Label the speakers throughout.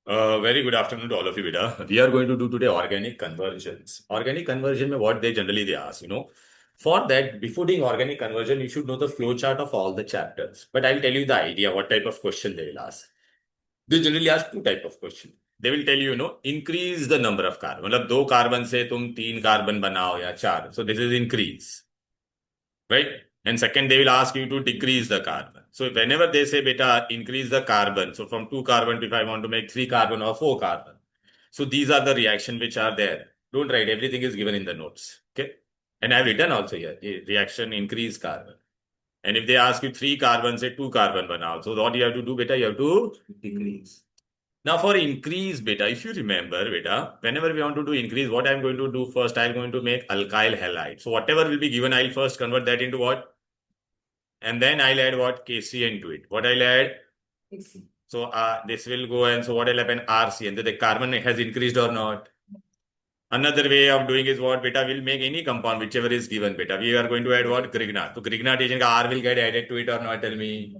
Speaker 1: Very good afternoon to all of you, beta. We are going to do today organic conversions. Organic conversion, what they generally they ask. For that, before doing organic conversion, you should know the flow chart of all the chapters. But I'll tell you the idea, what type of question they will ask. They generally ask two type of question. They will tell you, increase the number of carbon. मतलब दो carbon से तुम तीन carbon बनाओ या चार. So this is increase, right? And second, they will ask you to decrease the carbon. So whenever they say, beta, increase the carbon. So from two carbon, if I want to make three carbon or four carbon. So these are the reaction which are there. Don't write. Everything is given in the notes. Okay. And I've written also here, reaction increase carbon. And if they ask you three carbon, say two carbon banao. So what you have to do, beta, you have to decrease. Now for increase, beta, if you remember, beta, whenever we want to do increase, what I'm going to do first, I'm going to make alkyl halide. So whatever will be given, I'll first convert that into what? And then I'll add what? Kc into it. What I'll add? KC. So this will go, and so what will happen? RC, and the carbon has increased or not? Another way of doing is what, beta, will make any compound whichever is given, beta. We are going to add what? Grignard. So Grignard agent R will get added to it or not, tell me.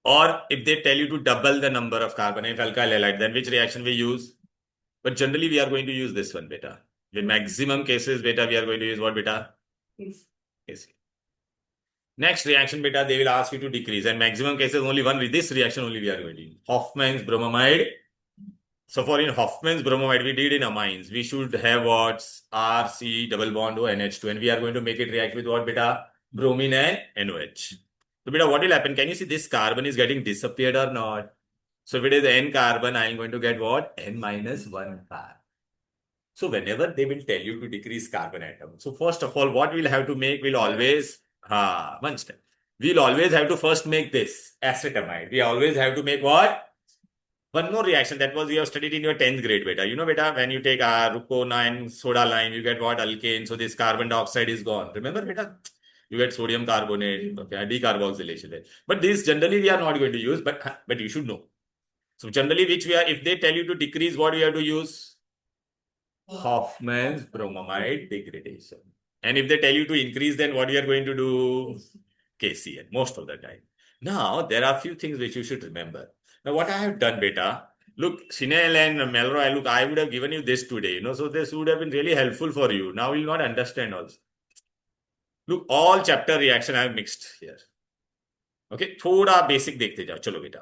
Speaker 1: Or if they tell you to double the number of carbon, if alkyl halide, then which reaction we use? But generally we are going to use this one, beta. In maximum cases, beta, we are going to use what, beta? Yes. Next reaction, beta, they will ask you to decrease. And maximum cases, only one with this reaction only we are going to use. Hoffman's bromamide. So for in Hoffman's bromamide, we did in amines. We should have what? RC double bond O NH2. And we are going to make it react with what, beta? Bromine and NOH. So beta, what will happen? Can you see this carbon is getting disappeared or not? So if it is N carbon, I am going to get what? N minus 1 carbon. So whenever they will tell you to decrease carbon atom. So first of all, what we'll have to make, we'll always, one step. We'll always have to first make this acetamide. We always have to make what? One more reaction. That was you have studied in your 10th grade, beta. You know, beta, when you take Rucona and soda lime, you get what? Alkane. So this carbon dioxide is gone. Remember, beta? You get sodium carbonate, okay, decarboxylation. But this generally we are not going to use, but you should know. So generally, which we are, if they tell you to decrease, what we have to use? Hoffman's bromamide degradation. And if they tell you to increase, then what you are going to do? KCl, most of the time. Now, there are a few things which you should remember. Now, what I have done, beta, look, Shinel and Melroy, look, I would have given you this today, so this would have been really helpful for you. Now, you'll not understand also. Look, all chapter reaction I have mixed here. Okay, थोड़ा basic देखते जाओ, चलो बेटा.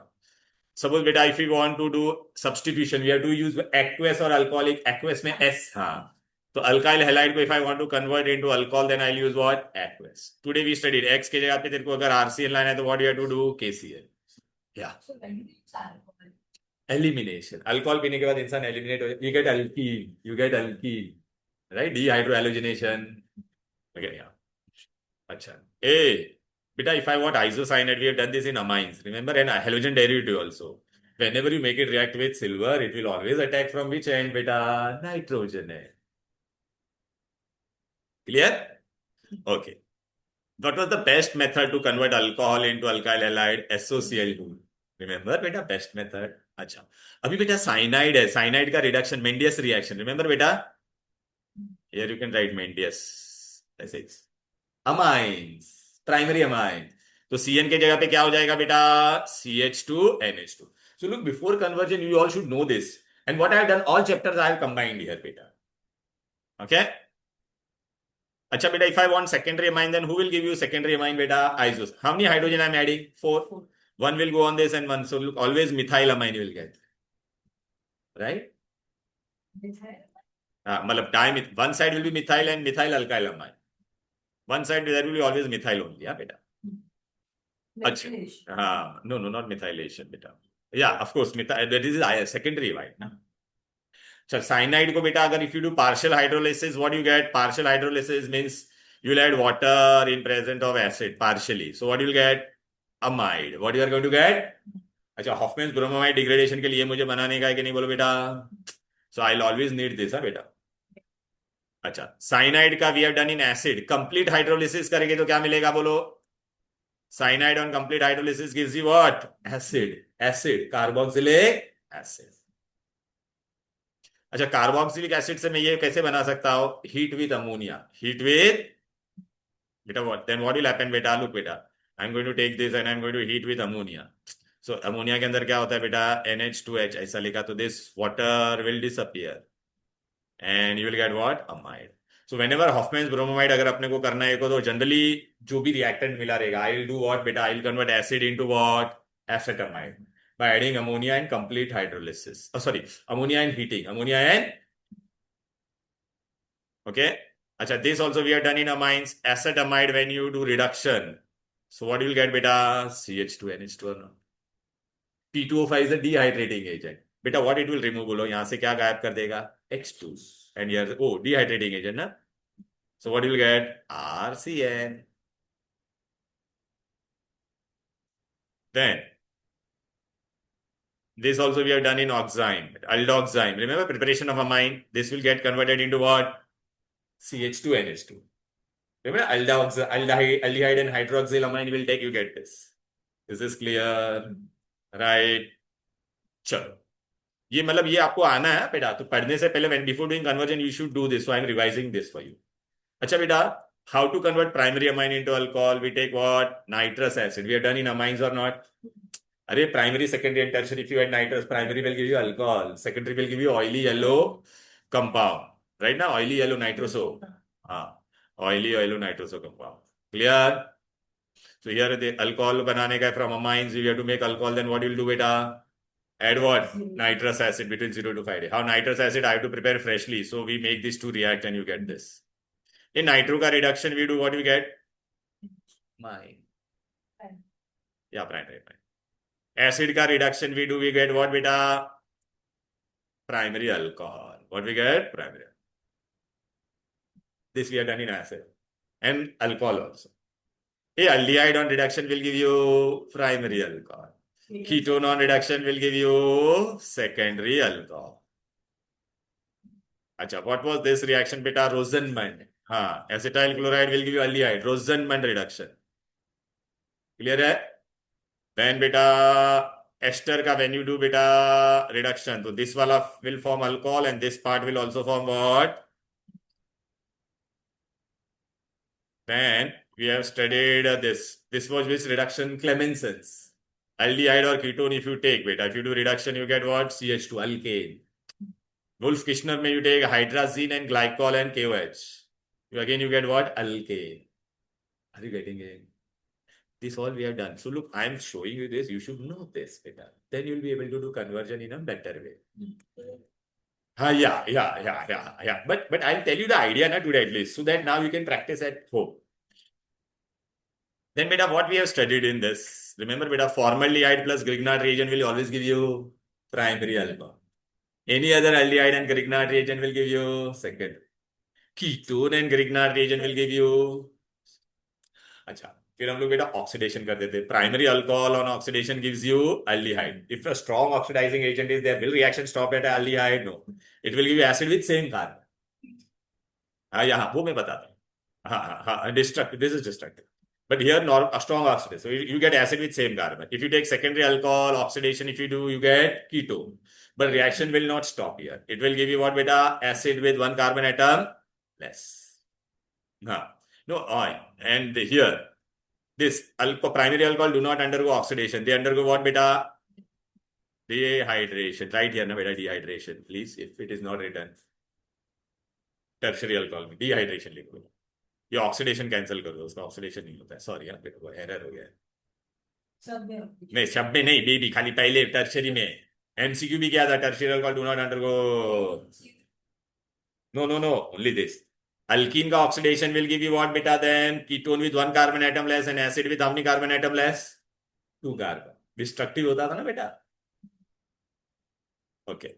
Speaker 1: Suppose beta, if we want to do substitution, we have to use aqueous or alcoholic. Aqueous में S, हाँ. So alkyl halide को if I want to convert into alcohol, then I'll use what? Aqueous. Today we studied X के जगह पे तेरे को अगर RCl लाना है तो what you have to do? KCl. Yeah. Elimination. Alcohol पीने के बाद इंसान eliminate हो जाए. You get alkene. You get alkene. Right? Dehydrohallucination. Okay, yeah. अच्छा. A. Beta, if I want isocyanate, we have done this in amines. Remember, an halogen derivative also. Whenever you make it react with silver, it will always attack from which end, beta? Nitrogen. Clear? Okay. What was the best method to convert alcohol into alkyl halide? SOCl2. Remember, beta, best method. अच्छा. अभी बेटा cyanide है. Cyanide का reduction, Mendius reaction. Remember, beta? Here you can write Mendius. S6. Amines. Primary amine. तो CN के जगह पे क्या हो जाएगा बेटा? CH2NH2. So look, before conversion, you all should know this. And what I have done, all chapters I have combined here, beta. Okay? अच्छा बेटा, if I want secondary amine, then who will give you secondary amine, beta? Isos. How many hydrogen I am adding? 4. One will go on this and one. So look, always methylamine you will get. Right? मतलब time, one side will be methyl and methyl alkyl amine. One side there will be always methyl only, yeah, beta. अच्छा, no, not methylation, beta. Yeah, of course, that is secondary, right? So cyanide को बेटा अगर if you do partial hydrolysis, what you get? Partial hydrolysis means you will add water in presence of acid partially. So what you will get? Amide. What you are going to get? अच्छा, Hoffman's bromamide degradation के लिए मुझे बनाने का है कि नहीं बोलो बेटा? So I'll always need this, हाँ बेटा. अच्छा, cyanide का we have done in acid. Complete hydrolysis करेंगे तो क्या मिलेगा बोलो? Cyanide on complete hydrolysis gives you what? Acid. Carboxylic acid. अच्छा, कार्बोक्सिलिक एसिड से मैं ये कैसे बना सकता हूं? Heat with ammonia. Heat with बेटा what? Then what will happen, beta? Look, beta. I'm going to take this and I'm going to heat with ammonia. So ammonia के अंदर क्या होता है बेटा, NH2H ऐसा लिखा, तो this water will disappear and you will get what, amide. So whenever Hofmann's bromamide अगर अपने को करना है तो जनरली जो भी रिएक्टेंट मिला रहेगा, आई विल डू व्हाट बेटा, I will convert acid into what, acetamide, by adding ammonia and complete hydrolysis. Oh, sorry, ammonia and heating. Ammonia and okay. Acha, this also we have done in amines. Acetamide when you do reduction. So what you will get beta? CH2NH2 or not? P2O5 is a dehydrating agent. Beta, what it will remove? बोलो यहाँ से क्या गायब कर देगा? H2. And here, oh, dehydrating agent ना? So what you will get? RCN. Then this also we have done in oxime, aldoxime. Remember preparation of amine. This will get converted into what? CH2NH2. Remember aldehyde and hydroxylamine will take, you get this. Is this clear? Right. चलो, ये मतलब ये आपको आना है बेटा, तो पढ़ने से पहले when before doing conversion you should do this, so I am revising this for you. अच्छा बेटा, how to convert primary amine into alcohol? We take what? Nitrous acid. We have done in amines or not? अरे primary, secondary and tertiary, if you add nitrous, primary will give you alcohol, secondary will give you oily yellow compound, right now? Oily yellow nitroso. Oily yellow nitroso compound. Clear? So here the alcohol बनाने का from amines, we have to make alcohol, then what you will do beta? Add what? Nitrous acid between 0 to 5 days. How nitrous acid I have to prepare freshly, so we make these two react and you get this. In nitro ka reduction we do what we get? Mine. Yeah, primary. Acid ka reduction we do, we get what beta? Primary alcohol. What we get? Primary. This we have done in acid. And alcohol also. A aldehyde on reduction will give you primary alcohol. Ketone on reduction will give you secondary alcohol. Acha, what was this reaction beta? Rosenmund. Acetyl chloride will give you aldehyde. Rosenmund reduction. Clear hai? Then beta ester ka when you do beta reduction, so this wala will form alcohol and this part will also form what? Then we have studied this. This was which reduction? Clemenson's. Aldehyde or ketone if you take beta. If you do reduction, you get what? CH2, alkane. Wolff-Kishner may you take hydrazine and glycol and KOH. Again you get what? Alkane. Are you getting it? This all we have done. So look, I am showing you this. You should know this better. Then you'll be able to do conversion in a better way. Yeah. But I'll tell you the idea not today at least, so that now you can practice at home. Then beta, what we have studied in this? Remember beta, formaldehyde plus Grignard reagent will always give you primary alcohol. Any other aldehyde and Grignard reagent will give you secondary. Ketone and Grignard reagent will give you. अच्छा, फिर हम लोग बेटा oxidation कर देते. Primary alcohol on oxidation gives you aldehyde. If a strong oxidizing agent is there, will reaction stop at aldehyde? No. It will give you acid with same carbon. Yeah, वो मैं बताता हूँ. Destructive. This is destructive. But here, a strong oxidation. So you get acid with same carbon. If you take secondary alcohol oxidation, if you do, you get ketone. But reaction will not stop here. It will give you what beta? Acid with one carbon atom less. No, and here, this primary alcohol do not undergo oxidation. They undergo what beta? Dehydration. Right here, na beta, dehydration. Please, if it is not written. Tertiary alcohol में dehydration लिखो. ये oxidation cancel कर दो, उसका oxidation नहीं होता है. Sorry यहाँ पे एरर हो गया. नहीं, शब्द में नहीं बेबी, खाली पहले टर्शरी में. एमसीक्यू भी क्या था? Tertiary alcohol do not undergo. No only this. Alkene का oxidation will give you what beta? Then ketone with one carbon atom less and acid with how many carbon atom less? 2 carbon. Destructive होता था ना बेटा. Okay.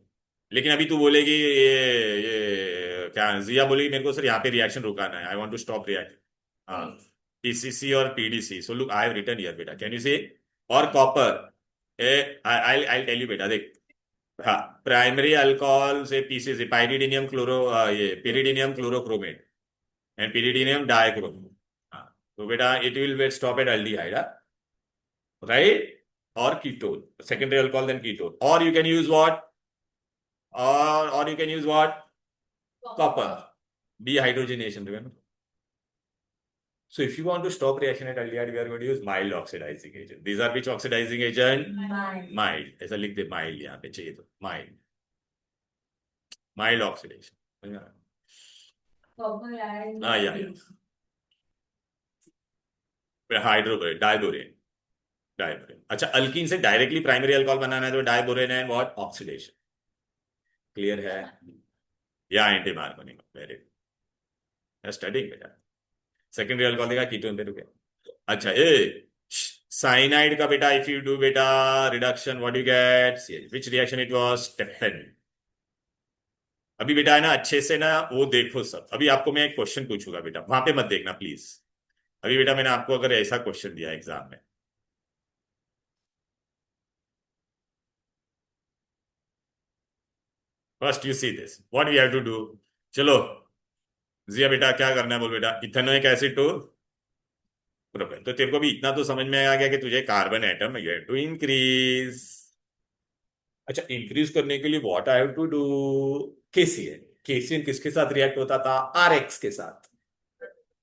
Speaker 1: लेकिन अभी तू बोलेगी ये क्या, जिया बोलेगी मेरे को सर यहाँ पे रिएक्शन रुकाना है. I want to stop reaction. हाँ, पीसीसी और PDC. So look, I have written here बेटा. Can you see? और कॉपर. आई टेल यू बेटा, देख. हाँ, प्राइमरी अल्कोहल से पीसीसी, पाइरिडिनियम ये pyridinium chlorochromate and pyridinium dichromate. हाँ, तो बेटा it will stop at aldehyde, right? Or ketone, secondary alcohol then ketone. Or you can use what? Or you can use what? Copper. Dehydrogenation, remember? So if you want to stop reaction at aldehyde, we are going to use mild oxidizing agent. These are which oxidizing agent? Mild. ऐसा लिख दे mild यहाँ पे चाहिए तो mild. Mild oxidation. हाँ या hydroborane diborane diborane. अच्छा alkene से डायरेक्टली प्राइमरी अल्कोहल बनाना है तो diborane and what oxidation. Clear है या anti Markovnikov. Very good studying बेटा. सेकेंडरी अल्कोहल देगा कीटोन पे रुके. अच्छा ए साइनाइड का बेटा इफ यू डू बेटा reduction what you get which reaction it was Stephen. अभी बेटा है ना अच्छे से ना वो देखो सब. अभी आपको मैं एक क्वेश्चन पूछूंगा बेटा वहां पे मत देखना प्लीज. अभी बेटा मैंने आपको अगर ऐसा क्वेश्चन दिया एग्जाम में first you see this what we have to do. चलो जिया बेटा क्या करना है बोल बेटा. Ethanoic acid to propane. तो तेरे को भी इतना तो समझ में आ गया कि तुझे carbon atom you have to increase. अच्छा इंक्रीज करने के लिए what I have to do. KCN. KCN किसके साथ रिएक्ट होता था आरएक्स के साथ.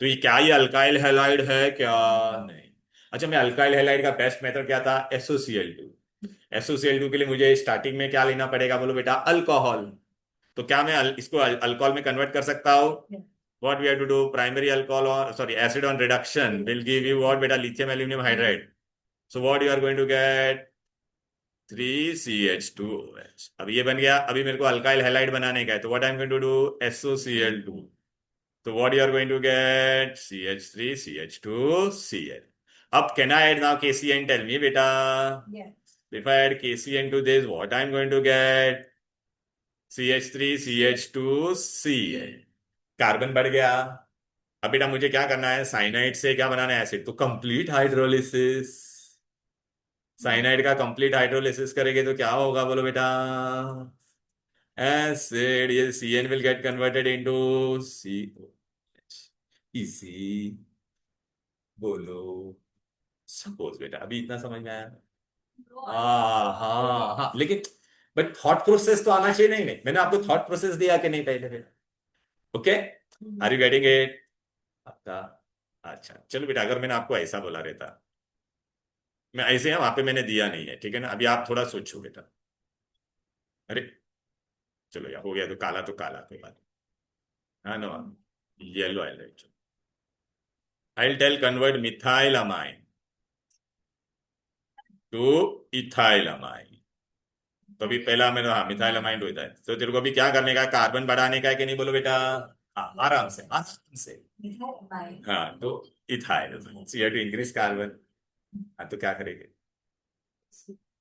Speaker 1: तो ये क्या ये अल्काइल हैलाइड है क्या. नहीं. अच्छा मैं अल्काइल हैलाइड का बेस्ट मेथड क्या था SOCl2. SOCl2 के लिए मुझे स्टार्टिंग में क्या लेना पड़ेगा बोलो बेटा अल्कोहल. तो क्या मैं इसको अल्कोहल में कन्वर्ट कर सकता हूँ. What we have to do primary alcohol और sorry acid on reduction will give you what बेटा lithium aluminium hydride. So what you are going to get 3CH2OH. अब ये बन गया. अभी मेरे को अल्काइल हैलाइड बनाने का है तो what I am going to do SOCl2. तो what you are going to get CH3CH2Cl. अब can I add now KCN. Tell me बेटा. If I add KCN to this, what I'm going to get? CH3CH2Cl. Carbon बढ़ गया. अब बेटा मुझे क्या करना है साइनाइड से क्या बनाना है एसिड. तो कंप्लीट हाइड्रोलिसिस. साइनाइड का कंप्लीट हाइड्रोलिसिस करेंगे तो क्या होगा बोलो बेटा एसिड. ये CN will get converted into COH. Easy बोलो. सपोज बेटा अभी इतना समझ में आया. हाँ हाँ हाँ लेकिन बट थॉट प्रोसेस तो आना चाहिए. नहीं नहीं मैंने आपको थॉट प्रोसेस दिया कि नहीं पहले बेटा. Okay are you getting it. आपका अच्छा चलो बेटा अगर मैंने आपको ऐसा बोला रहता मैं ऐसे है वहां पे मैंने दिया नहीं है ठीक है ना. अभी आप थोड़ा सोचो बेटा. अरे चलो यार हो गया तो काला कोई बात. हाँ no yellow highlight. I tell convert methyl amine to ethyl amine. तो अभी पहला मैंने हाँ मिथाइल अमाइन होता है. तो तेरे को अभी क्या करने का कार्बन बढ़ाने का है कि नहीं बोलो बेटा. हाँ आराम से आराम से. हाँ तो ethyl so you have to increase carbon. हाँ तो क्या करेंगे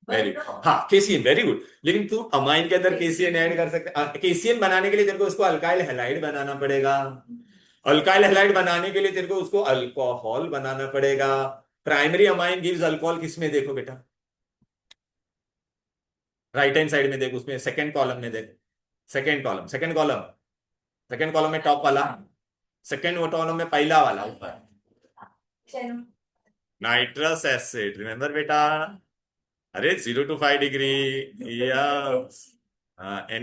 Speaker 1: वेरी हाँ केसीएन वेरी गुड. लेकिन तू अमाइन के अंदर केसीएन ऐड कर सकते. केसीएन बनाने के लिए तेरे को उसको अल्काइल हैलाइड बनाना पड़ेगा. अल्काइल हैलाइड बनाने के लिए तेरे को उसको अल्कोहल बनाना पड़ेगा. प्राइमरी अमाइन गिव्स अल्कोहल किसमें देखो बेटा राइट हैंड साइड में देख उसमें सेकंड कॉलम में देख. सेकंड कॉलम में टॉप वाला. सेकंड कॉलम में पहला वाला ऊपर नाइट्रस एसिड. रिमेंबर बेटा अरे 0 to 5 degree या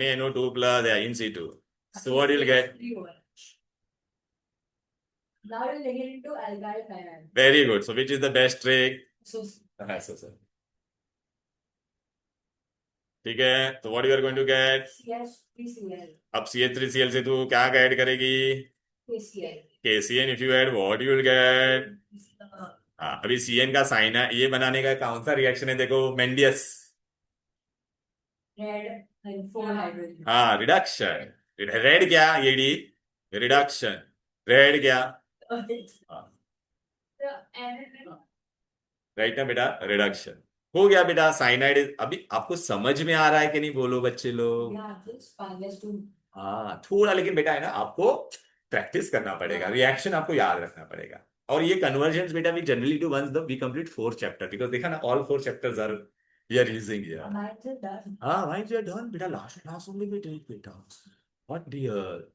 Speaker 1: NaNO2+ या In situ. So what you'll get.
Speaker 2: Now you'll get into alkyl chloride.
Speaker 1: Very good. So which is the best trick.
Speaker 2: So
Speaker 1: ठीक है तो what you are going to get
Speaker 2: CH3Cl.
Speaker 1: अब CH3Cl से तू क्या add करेगी
Speaker 2: KCl.
Speaker 1: KCN. If you add what you will gate. हाँ अभी CN का साइन है ये बनाने का कौन सा रिएक्शन है देखो मेंडियस.
Speaker 2: Red and 4 hydrogen.
Speaker 1: हाँ रिडक्शन. रेड क्या ये डी रिडक्शन. रेड क्या राइट ना बेटा रिडक्शन हो गया बेटा. साइनाइड अभी आपको समझ में आ रहा है कि नहीं बोलो बच्चे लोग. हाँ थोड़ा लेकिन बेटा है ना आपको प्रैक्टिस करना पड़ेगा. रिएक्शन आपको याद रखना पड़ेगा. और ये कन्वर्जन बेटा we generally do once the we complete 4 chapter because देखा ना all 4 chapters are we are using here. हाँ माइंड यू डन बेटा लास्ट ओनली वी डू बेटा what dear.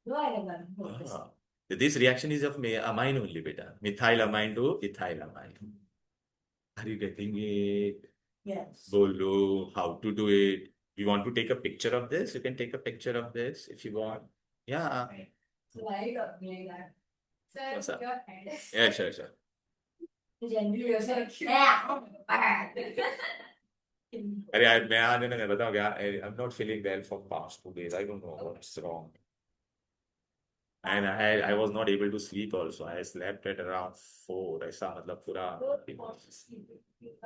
Speaker 2: No, I remember.
Speaker 1: This reaction is of amine only beta. Methyl amine to ethyl amine. Are you getting it?
Speaker 2: Yes.
Speaker 1: Bolo, how to do it? You want to take a picture of this? You can take a picture of this if you want. Yeah.
Speaker 2: So why you talking like that? Sir,
Speaker 1: What's up?
Speaker 2: your hand is
Speaker 1: Yeah, sure.
Speaker 2: generally you're like, yeah.
Speaker 1: अरे यार मैं आज ना मैं बताऊँ क्या I am not feeling well for past 2 days I don't know what's wrong and I was not able to sleep also I slept at around 4 ऐसा मतलब पूरा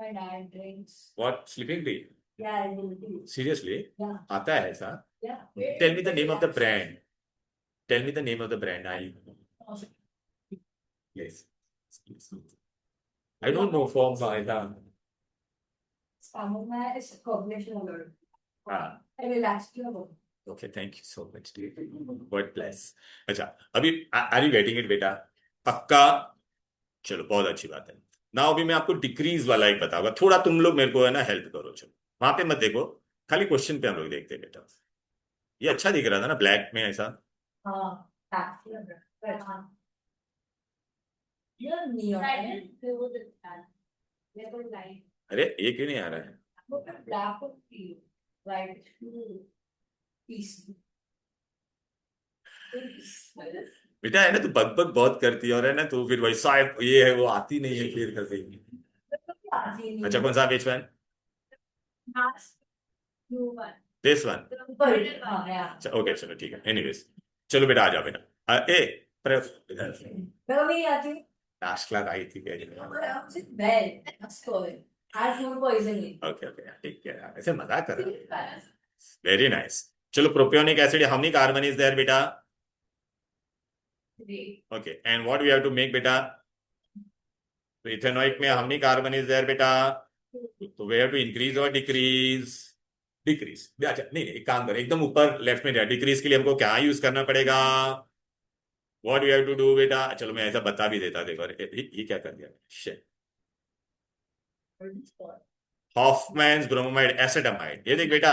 Speaker 2: My dad drinks.
Speaker 1: what sleeping tea
Speaker 2: Yeah, I do.
Speaker 1: seriously
Speaker 2: Yeah,
Speaker 1: आता है ऐसा
Speaker 2: yeah.
Speaker 1: tell me the name of the brand tell me the name of the brand I yes I don't know from ऐसा
Speaker 2: Stamina is cognition of it.
Speaker 1: हाँ
Speaker 2: I relaxed you about.
Speaker 1: Okay thank you so much God bless अच्छा अभी are you getting it बेटा पक्का चलो बहुत अच्छी बात है ना अभी मैं आपको डिक्रीज वाला एक बताऊंगा थोड़ा तुम लोग मेरे को है ना हेल्प करो चलो वहां पे मत देखो खाली क्वेश्चन पे हम लोग देखते हैं बेटा ये अच्छा दिख रहा था ना ब्लैक में ऐसा
Speaker 2: हाँ, taxi of it. Right. You're neon. Right. They would have. They would like.
Speaker 1: अरे एक ही नहीं आ रहा है
Speaker 2: Look at black of you. Right. Peace.
Speaker 1: बेटा है ना तू बक बक बहुत करती है और है ना तू फिर वैसा ये है वो आती नहीं है फिर कर देगी अच्छा कौन सा बेच वन दिस वन अच्छा ओके चलो ठीक है एनीवेज चलो बेटा आ जाओ बेटा ए लास्ट क्लास आई थी ओके ओके ठीक है ऐसे मजाक कर रहा वेरी नाइस चलो propionic acid how many carbon is there बेटा okay and what we have to make बेटा तो इथेनॉइक में how many carbon is there बेटा तो वी हैव टू इंक्रीज और डिक्रीज डिक्रीज अच्छा नहीं एक काम करें एकदम ऊपर लेफ्ट में डिक्रीज के लिए हमको क्या यूज करना पड़ेगा what we have to do बेटा चलो मैं ऐसा बता भी देता देखो ये क्या कर दिया शिट हॉफमैन्स ब्रोमाइड एसिटामाइड ये देख बेटा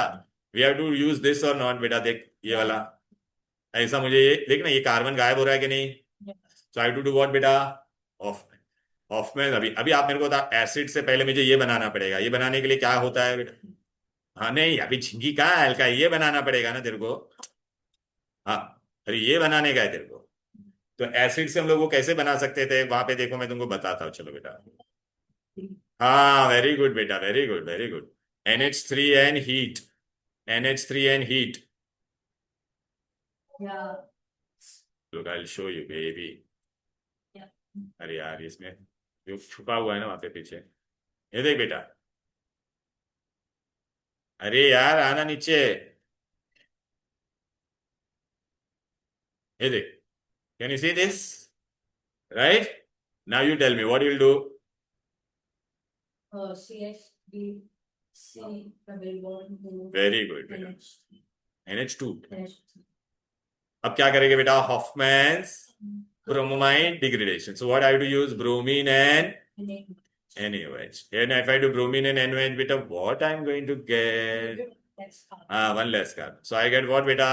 Speaker 1: we have to use this और नॉट बेटा देख ये वाला ऐसा मुझे ये देख ना ये कार्बन गायब हो रहा है कि नहीं सो आई टू डू व्हाट बेटा हॉफमैन अभी अभी आप मेरे को बता एसिड से पहले मुझे ये बनाना पड़ेगा ये बनाने के लिए क्या होता है बेटा हाँ नहीं अभी झिंगी कहाँ है हल्का ये बनाना पड़ेगा ना तेरे को हाँ अरे ये बनाने का है तेरे को तो एसिड से हम लोग वो कैसे बना सकते थे वहां पे देखो मैं तुमको बताता हूँ चलो बेटा हाँ वेरी गुड बेटा very good very good NH3 and heat NH3 and heat look I will show you baby अरे यार इसमें जो छुपा हुआ है ना वहां पे पीछे ये देख बेटा अरे यार आना नीचे ये देख can you see this right now you tell me what you will do very good बेटा NH2 अब क्या करेंगे बेटा हॉफमैन्स bromine degradation so what I have to use bromine and NaOH and if I do bromine and NaOH beta what I'm going to get one less carbon so I get what beta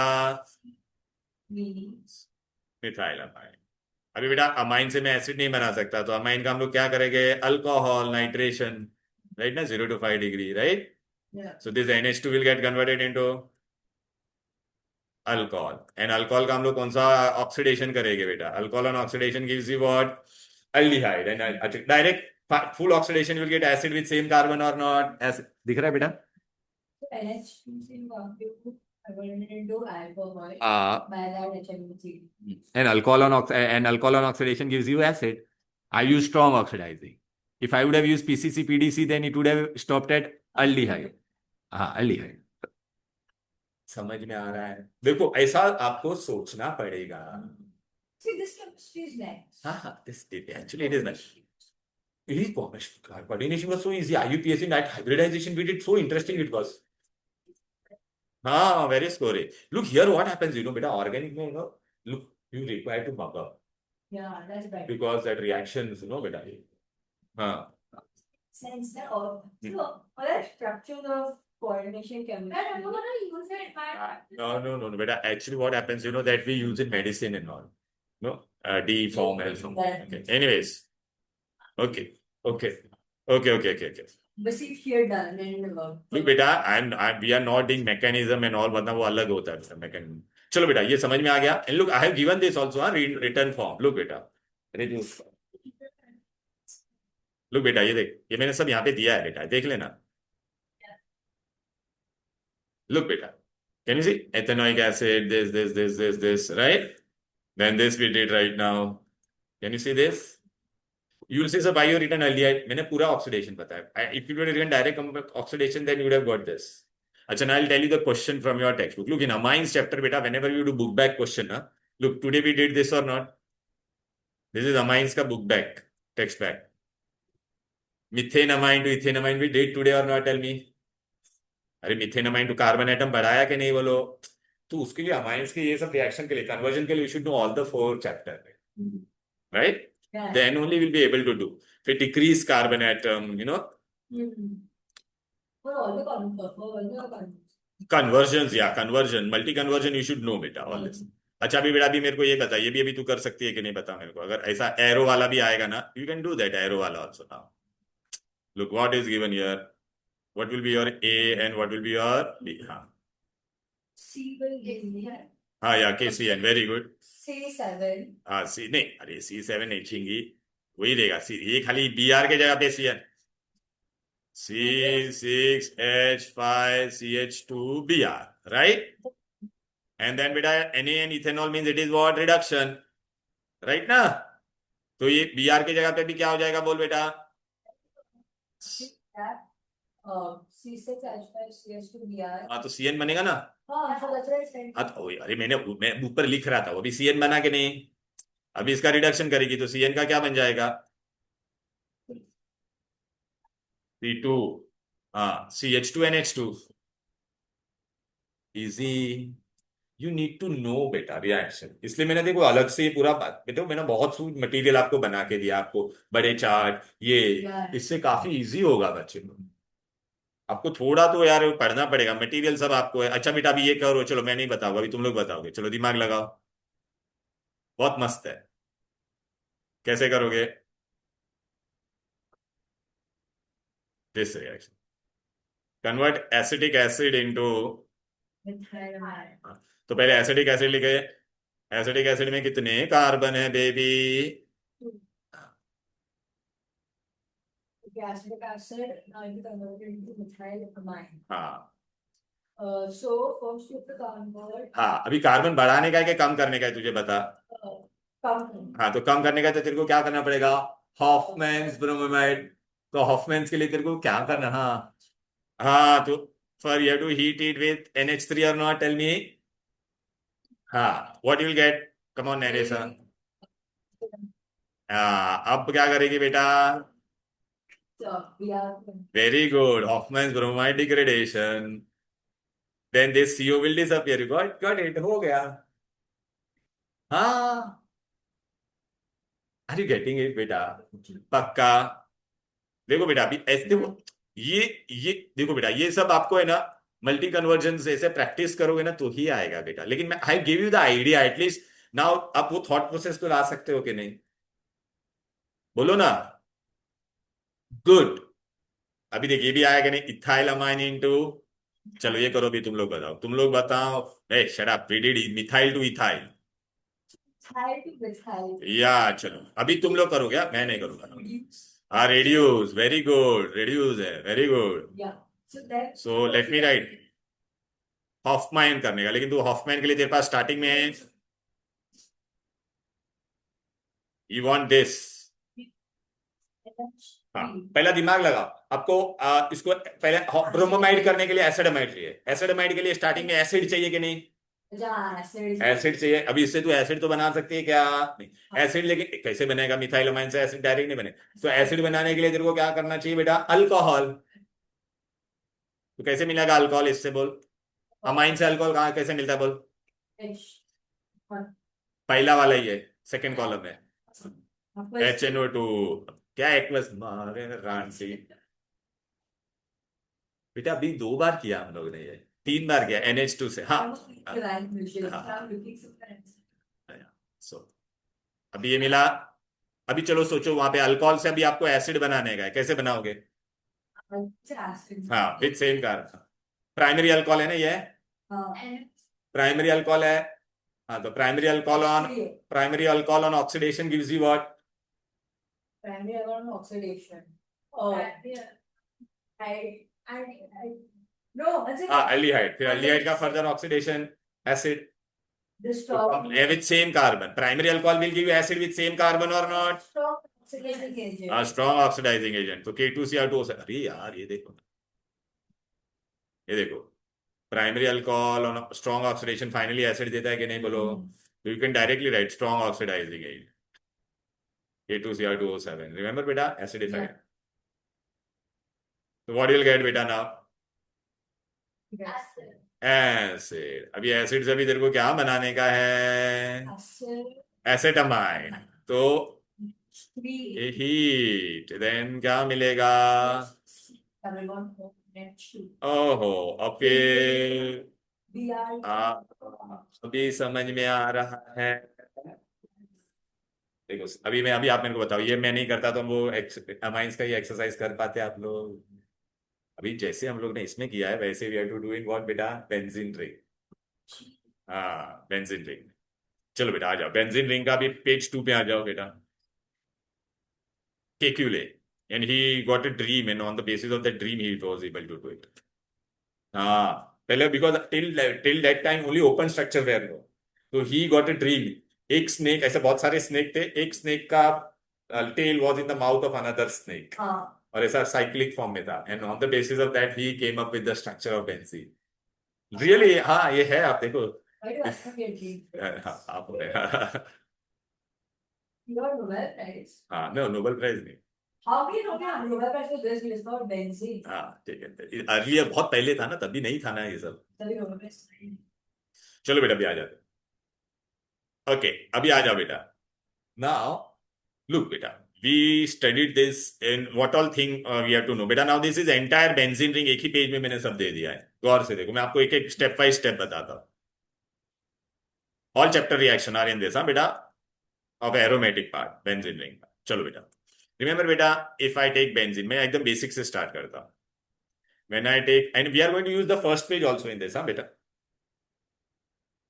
Speaker 1: methylamine अभी बेटा amine से मैं acid नहीं बना सकता तो amine का हम लोग क्या करेंगे अल्कोहल नाइट्रेशन राइट ना 0 to 5 degree right so this NH2 will get converted into alcohol and alcohol का हम लोग कौन सा ऑक्सीडेशन करेंगे बेटा alcohol on oxidation gives you what aldehyde and direct full oxidation will get acid with same carbon और not acid दिख रहा है बेटा and alcohol on oxidation gives you acid I use strong oxidizing if I would have used PCC PDC then it would have stopped at aldehyde हाँ aldehyde समझ में आ रहा है देखो ऐसा आपको सोचना पड़ेगा हाँ this actually it is nice coordination was so easy IUPAC night hybridization we did so interesting it was हाँ very scoring look here what happens you know beta organic में look you require to mug up
Speaker 2: that's right
Speaker 1: because that reactions you know beta हाँ
Speaker 2: sense that all so all that structure of coordination chemistry. I'm not gonna use it,
Speaker 1: no beta actually what happens you know that we use in medicine and all no D form L form okay anyways okay
Speaker 2: But if here done and
Speaker 1: look beta and we are not doing mechanism and all मतलब वो अलग होता है mechanism चलो बेटा ये समझ में आ गया and look I have given this also written form look बेटा अरे जो लुक बेटा, ये देख, ये मैंने सब यहाँ पे दिया है बेटा, देख लेना. Look, beta. Can you see? Ethanoic acid, this, right? Then this we did right now. Can you see this? You will see the bio written earlier. मैंने पूरा oxidation बताया. If you would have written direct oxidation, then you would have got this. अच्छा, now I'll tell you the question from your textbook. Look, in amines chapter, beta, whenever you do book back question, na, look, today we did this or not? This is amines का book back, text back. Methane amine to ethane amine we did today or not? Tell me. अरे मिथेनमाइन to carbon atom बढ़ाया कि नहीं बोलो. तो उसके लिए amines के ये सब रिएक्शन के लिए, कन्वर्जन के लिए, you should know all the 4 chapter, right? Then only will be able to do. फिर decrease carbon atom, you know, conversion, या conversion, multi conversion, you should know बेटा ऑल दिस. अच्छा, अभी बेटा, अभी मेरे को ये बता, ये भी अभी तू कर सकती है कि नहीं बता मेरे को. अगर ऐसा एरो वाला भी आएगा ना, you can do that arrow वाला also. Now look what is given here. What will be your A and what will be your B? हाँ.
Speaker 2: C will give me
Speaker 1: हाँ, या KCN, very good.
Speaker 2: C7.
Speaker 1: हाँ, C नहीं, अरे C7 नहीं छींगी, वही देगा. C, ये खाली BR के जगह पे CN. C6H5CH2Br, right? And then बेटा Na and ethanol means it is what? Reduction, right ना? तो ये BR के जगह पे भी क्या हो जाएगा बोल बेटा?
Speaker 2: C6H5CH2Br.
Speaker 1: हाँ, तो CN बनेगा ना.
Speaker 2: हाँ, so that's right.
Speaker 1: हाँ, तो अरे मैं ऊपर लिख रहा था, वो भी CN बना के नहीं. अभी इसका रिडक्शन करेगी तो CN का क्या बन जाएगा? C2. हाँ, CH2NH2. Easy. You need to know बेटा रिएक्शन. इसलिए मैंने देखो अलग से ये पूरा देखो, मैंने बहुत सी मटेरियल आपको बना के दिया, आपको बड़े चार्ट, ये, इससे काफी इजी होगा बच्चे को. आपको थोड़ा तो यार पढ़ना पड़ेगा, मटेरियल सब आपको है. अच्छा बेटा, अभी ये करो, चलो मैं नहीं बताऊंगा, अभी तुम लोग बताओगे, चलो दिमाग लगाओ. बहुत मस्त है. कैसे करोगे this reaction? Convert acetic acid into, तो पहले एसिटिक एसिड लिखे. एसिटिक एसिड में कितने कार्बन है baby?
Speaker 2: Acetic acid now you convert it into methyl amine.
Speaker 1: हाँ.
Speaker 2: So first you have to convert.
Speaker 1: हाँ, अभी कार्बन बढ़ाने का है कि कम करने का है तुझे बता.
Speaker 2: कम.
Speaker 1: हाँ, तो कम करने का तो तेरे को क्या करना पड़ेगा? हॉफमैन्स ब्रोमाइड. तो हॉफमैन्स के लिए तेरे को क्या करना? हाँ, हाँ, तो for you to heat it with NH3 और नॉट, टेल मी. हाँ, what you will get? Come on narration. हाँ, अब क्या करेगी बेटा? Very good. Hofmann's bromide degradation. Then this CO will disappear. Got it, हो गया. हाँ, आर यू गेटिंग इट बेटा? पक्का. देखो बेटा, अभी ऐसे देखो, ये देखो बेटा, ये सब आपको है ना मल्टी कन्वर्जन से ऐसे प्रैक्टिस करोगे ना तो ही आएगा बेटा. लेकिन मैं I give you the idea at least. Now आप वो थॉट प्रोसेस को ला सकते हो कि नहीं? बोलो ना. गुड. अभी देखिए भी आएगा नहीं. इथाइल अमाइन इनटू, चलो ये करो भी, तुम लोग बताओ, तुम लोग बताओ. ए shut up, we did methyl to ethyl. या चलो अभी तुम लोग करोगे, मैं नहीं करूंगा. हाँ, रेड्यूस, वेरी गुड, रेड्यूस है, very good. So let me write. Hofmann करने का, लेकिन तू हॉफमैन के लिए तेरे पास स्टार्टिंग में है, यू वांट दिस. हाँ, पहला दिमाग लगाओ. आपको इसको पहले ब्रोमोमाइड करने के लिए एसिडमाइड चाहिए. एसिडमाइड के लिए स्टार्टिंग में एसिड चाहिए कि नहीं? एसिड चाहिए. अभी इससे तू एसिड तो बना सकती है क्या? नहीं. एसिड लेकिन कैसे बनेगा? मिथाइलमाइन से एसिड डायरेक्ट नहीं बने. तो एसिड बनाने के लिए तेरे को क्या करना चाहिए बेटा? अल्कोहल. तो कैसे मिलेगा अल्कोहल? इससे बोल. अमाइन से अल्कोहल कहाँ कैसे मिलता है बोल? पहला वाला ही है, सेकेंड कॉलम में HNO2. क्या एक्वस मारे रांसी बेटा. अभी 2 बार किया हम लोग ने, ये 3 बार किया NH2 से. हाँ, सो अभी ये मिला. अभी चलो सोचो, वहां पे अल्कोहल से अभी आपको एसिड बनाने का है, कैसे बनाओगे? हाँ, with same carbon. Primary alcohol है ना ये? प्राइमरी अल्कोहल है. हाँ, तो primary alcohol on oxidation gives you what?
Speaker 2: primary alcohol oxidation. Oh. I no, that's it.
Speaker 1: Aldehyde, फिर एल्डिहाइड का further oxidation acid
Speaker 2: The strong
Speaker 1: with same carbon. Primary alcohol will give you acid with same carbon or not?
Speaker 2: strong oxidizing agent.
Speaker 1: Strong oxidizing agent, तो K2Cr2, अरे यार ये देखो, ये देखो, primary alcohol on strong oxidation finally acid देता है कि नहीं बोलो, तो you can directly write strong oxidizing agent K2Cr2O7. Remember बेटा, एसिडिफाइड. तो व्हाट विल गेट बेटा नाउ?
Speaker 2: Acid.
Speaker 1: एसिड. अभी एसिड से अभी तेरे को क्या बनाने का है?
Speaker 2: Acid.
Speaker 1: एसेटामाइड. तो
Speaker 2: Three.
Speaker 1: हीट, देन क्या मिलेगा?
Speaker 2: Carbon H2.
Speaker 1: ओहो, ओके.
Speaker 2: Br.
Speaker 1: अभी समझ में आ रहा है. देखो अभी आप मेरे को बताओ, ये मैं नहीं करता तो हम वो अमाइंस का ये एक्सरसाइज कर पाते आप लोग? अभी जैसे हम लोग ने इसमें किया है वैसे we have to do in what बेटा? Benzene ring. हाँ, बेंजीन रिंग. चलो बेटा आ जाओ, बेंजीन रिंग का भी पेज 2 पे आ जाओ बेटा. Kekule, and he got a dream, and on the basis of that dream he was able to do it. हाँ, पहले because till that time only open structure were known, so he got a dream. एक snake, ऐसे बहुत सारे snake थे, एक snake का tail was in the mouth of another snake, और ऐसा साइक्लिक फॉर्म में था, and on the basis of that he came up with the structure of benzene. Really, हाँ ये है, आप देखो.
Speaker 2: Why do I have your dream?
Speaker 1: हाँ आप
Speaker 2: You got Nobel Prize.
Speaker 1: हाँ, नो नोबेल प्राइज नहीं.
Speaker 2: How can you get Nobel Prize for this? It's not benzene.
Speaker 1: हाँ ठीक है, अर्लियर बहुत पहले था ना, तभी नहीं था ना ये सब.
Speaker 2: तभी Nobel Prize नहीं.
Speaker 1: चलो बेटा अभी आ जाते. ओके, अभी आ जाओ बेटा. नाउ लुक बेटा, we studied this in what all thing we have to know. बेटा now this is entire benzene ring, एक ही पेज में मैंने सब दे दिया है. गौर से देखो, मैं आपको एक एक स्टेप बाय स्टेप बताता हूँ. All chapter reaction are in this, हाँ बेटा, of aromatic part benzene ring. चलो बेटा, रिमेंबर बेटा, इफ आई टेक बेंजीन, मैं एकदम बेसिक से स्टार्ट करता हूँ. When I take, and we are going to use the first page also in this, हाँ बेटा.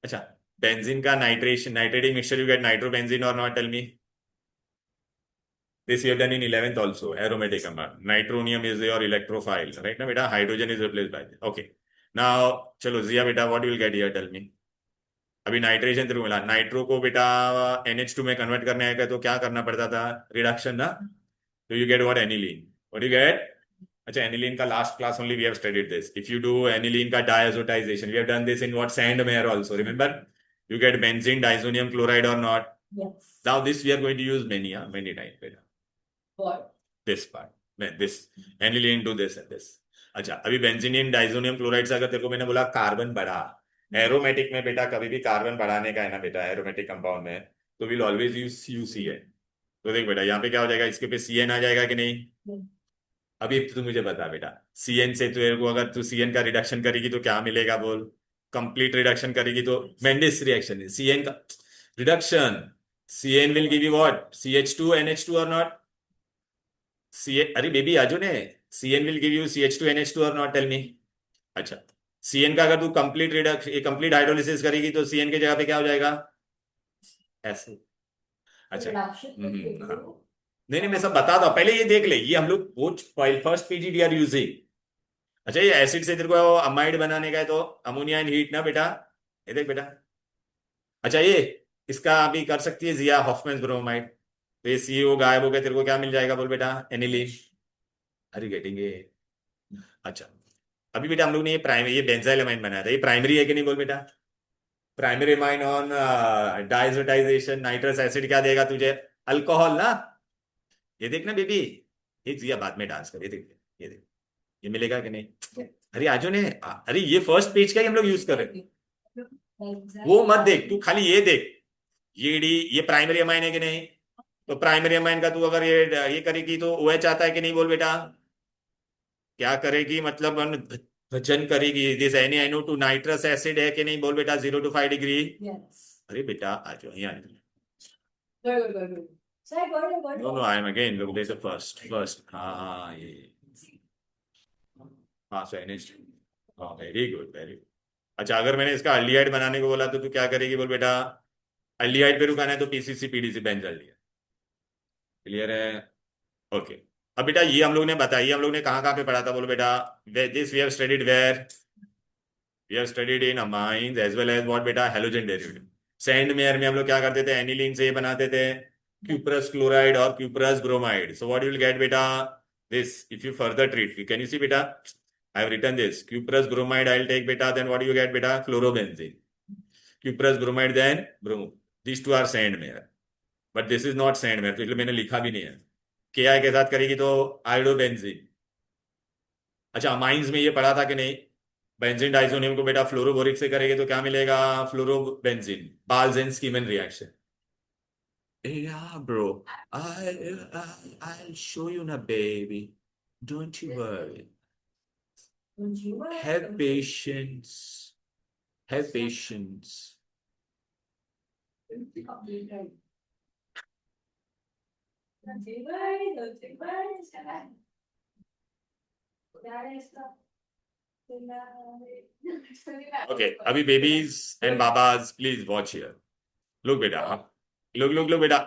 Speaker 1: अच्छा, बेंजीन का nitrating mixture, you get nitrobenzene और not? Tell me. This you have done in 11th also, aromatic compound. Nitronium is your electrophile, right? ना बेटा, hydrogen is replaced by this. Okay. Now, चलो जिया बेटा, what you will get here? Tell me. अभी nitration तेरे को मिला, nitro को बेटा NH2 में कन्वर्ट करने आएगा तो क्या करना पड़ता था? रिडक्शन ना. तो you get what? Aniline. What you get? अच्छा, एनिलीन का last class only we have studied this. If you do aniline का diazotization, we have done this in what? Sandmeyer also. Remember, you get benzene diazonium chloride or not?
Speaker 2: Yes.
Speaker 1: Now this we are going to use many times बेटा.
Speaker 2: What?
Speaker 1: This part, this aniline to this and this. अच्छा, अभी बेंजीनियम diazonium chloride से अगर तेरे को मैंने बोला carbon बढ़ा, एरोमेटिक में बेटा कभी भी कार्बन बढ़ाने का है ना बेटा, एरोमेटिक कंपाउंड में, तो विल ऑलवेज यूज CuCl. तो देख बेटा यहाँ पे क्या हो जाएगा, इसके पे Cn आ जाएगा कि नहीं? अभी तू मुझे बता बेटा, Cn से तेरे को अगर तू Cn का रिडक्शन करेगी तो क्या मिलेगा बोल? कंप्लीट रिडक्शन करेगी तो मेंडिस रिएक्शन है. Cn का reduction, Cn will give you what? CH2 NH2 और नॉट? अरे बेबी आजो ने, Cn will give you CH2 NH2 और नॉट? टेल मी. अच्छा, Cn का अगर तू कंप्लीट हाइड्रोलिसिस करेगी तो Cn के जगह पे क्या हो जाएगा? ऐसे. अच्छा. हाँ. नहीं मैं सब बताता हूँ, पहले ये देख ले, ये हम लोग वो first page we are using. अच्छा, ये एसिड से तेरे को अमाइड बनाने का है तो अमोनिया इन हीट ना बेटा, ये देख बेटा. अच्छा, ये इसका अभी कर सकती है जिया, हॉफमैन्स ब्रोमाइड. तो ये CO गायब हो गया, तेरे को क्या मिल जाएगा बोल बेटा? एनिलीन. अरे गेटिंग ये. अच्छा, अभी बेटा हम लोग ने ये बेंजाइल अमाइन बनाया था, ये प्राइमरी है कि नहीं बोल बेटा? Primary amine on डायजोटाइजेशन nitrous acid क्या देगा तुझे? अल्कोहल ना. ये देखना बेबी, ये जिया बाद में डांस कर, ये देख, ये देख, ये मिलेगा कि नहीं? अरे आजो ने, अरे ये फर्स्ट पेज का ही हम लोग यूज कर रहे हैं, वो मत देख तू, खाली ये देख. ये प्राइमरी अमाइन है कि नहीं? तो प्राइमरी अमाइन का तू अगर ये करेगी तो OH आता है कि नहीं बोल बेटा? क्या करेगी मतलब? भजन करेगी. दिस NaNO2 नाइट्रस एसिड है कि नहीं बोल बेटा? 0 to 5 डिग्री.
Speaker 2: Yes.
Speaker 1: अरे बेटा आ जाओ यहाँ.
Speaker 2: Good. So I got it.
Speaker 1: No I am again look this first. हाँ ये, हाँ सो NH. हाँ वेरी गुड. अच्छा, अगर मैंने इसका अल्डिहाइड बनाने को बोला तो तू क्या करेगी बोल बेटा? अल्डिहाइड पे रुकाना है तो PCC PDC बेंजाइल. क्लियर है? ओके, अब बेटा ये हम लोग ने बताइए, हम लोग ने कहाँ कहाँ पे पढ़ा था, बोलो बेटा। This we have studied where, we have studied in amines as well as what बेटा, हैलोजन डेरिवेटिव। सैंड मेयर में हम लोग क्या करते थे, एनिलीन से ये बनाते थे क्यूप्रस क्लोराइड और cuprous bromide. So what you will get बेटा, this if you further treat, can you see beta, I have written this cuprous bromide, I'll take beta, then what do you get beta, chlorobenzene, cuprous bromide then bromo, these two are sand mayor, but this is not sand mayor, तो इसलिए मैंने लिखा भी नहीं है। के आई के साथ करेगी तो आयोडोबेंजीन। अच्छा, अमाइंस में ये पढ़ा था कि नहीं, बेंजीन डाइसोनियम को बेटा फ्लोरोबोरिक से करेंगे तो क्या मिलेगा, fluorobenzene, Balz Schiemann reaction. Yeah, bro. I'll show you now, baby. Don't you worry.
Speaker 2: Don't you worry.
Speaker 1: Have patience. Have patience.
Speaker 2: Don't you worry. Don't you worry. Don't you worry. Salah. That is the.
Speaker 1: Okay, अभी babies and babas, please watch here. Look बेटा, look बेटा,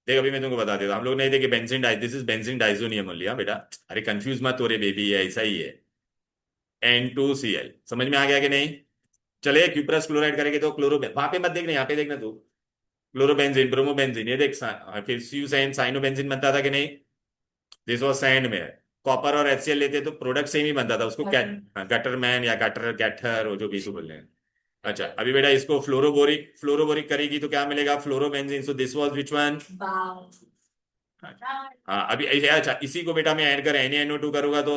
Speaker 1: देख अभी मैं तुमको बता देता हूँ, हम लोग नहीं देखे benzene di, this is benzene diazonium only, हाँ बेटा। अरे कंफ्यूज मत हो रे बेबी, ये ऐसा ही है, N2Cl, समझ में आ गया कि नहीं। चले क्यूप्रस क्लोराइड करेंगे तो क्लोरो, वहां पे मत देखना, यहाँ पे देखना तू, क्लोरोबेंजीन ब्रोमोबेंजीन, ये देख फिर फ्यूसाइन साइनोबेंजीन बनता था कि नहीं, दिस वाज सैंड में। कॉपर और HCl लेते तो प्रोडक्ट सेम ही बनता था, उसको क्या गटर मैन या गटर गैटर, वो जो भी इसको बोल रहे हैं। अच्छा, अभी बेटा इसको फ्लोरोबोरिक फ्लोरोबोरिक करेगी तो क्या मिलेगा, fluorobenzene, so this was which one. हाँ, अभी अच्छा इसी को बेटा मैं ऐड कर NaNO2 करूंगा तो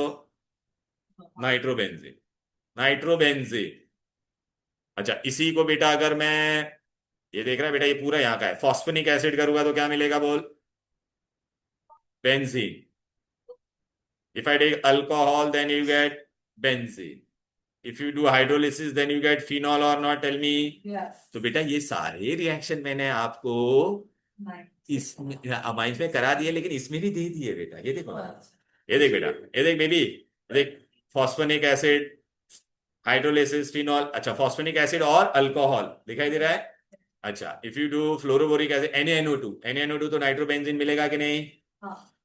Speaker 1: नाइट्रोबेंजीन, नाइट्रोबेंजीन। अच्छा, इसी को बेटा अगर मैं, ये देख रहा है बेटा, ये पूरा यहाँ का है, फॉस्फेनिक एसिड करूंगा तो क्या मिलेगा बोल, benzene. If I take alcohol then you get benzene, if you do hydrolysis then you get phenol और नॉट, टेल मी। तो बेटा ये सारे रिएक्शन मैंने आपको इसमें अमाइंस में करा दिए, लेकिन इसमें भी दे दिए बेटा, ये देखो ना, ये देख बेटा, ये देख बेबी, देख फॉस्फेनिक एसिड, हाइड्रोलिसिस, फिनॉल। अच्छा, फॉस्फेनिक एसिड और अल्कोहल दिखाई दे रहा है। अच्छा, if you do fluoroboric acid NaNO2, NaNO2 तो नाइट्रोबेंजीन मिलेगा कि नहीं।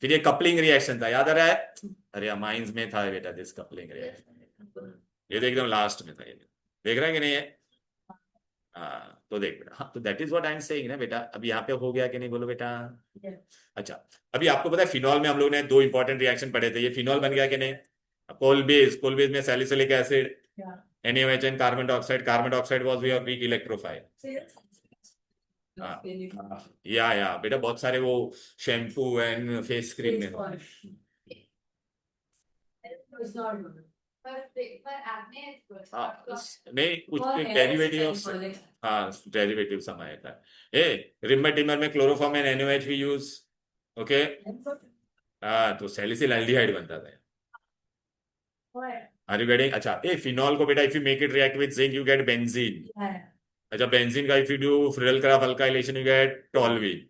Speaker 1: फिर ये कपलिंग रिएक्शन था, याद आ रहा है, अरे अमाइंस में था बेटा दिस कपलिंग रिएक्शन, ये देख एकदम लास्ट में था, ये देख रहा है कि नहीं है। हाँ तो देख बेटा, हाँ तो that is what I am saying ना बेटा, अभी यहाँ पे हो गया कि नहीं बोलो बेटा। अच्छा, अभी आपको पता है फिनॉल में हम लोग ने दो इंपॉर्टेंट रिएक्शन पढ़े थे, ये फिनॉल बन गया कि नहीं। कोल बेस में salicylic acid, NaOH, carbon dioxide was your weak electrophile. हाँ, या बेटा बहुत सारे वो शैम्पू एंड फेस क्रीम में। हाँ, नहीं कुछ डेरिवेटिव ऑफ, हाँ डेरिवेटिव समय था। रिमर टिमर में क्लोरोफॉर्म एंड NaOH भी यूज, ओके। हाँ तो सैलिसिल एल्डिहाइड बनता था। Are you getting. अच्छा, फिनॉल को बेटा if you make it react with zinc you get benzene. अच्छा, बेंजीन का if you do Friedel Crafts alkylation you get toluene.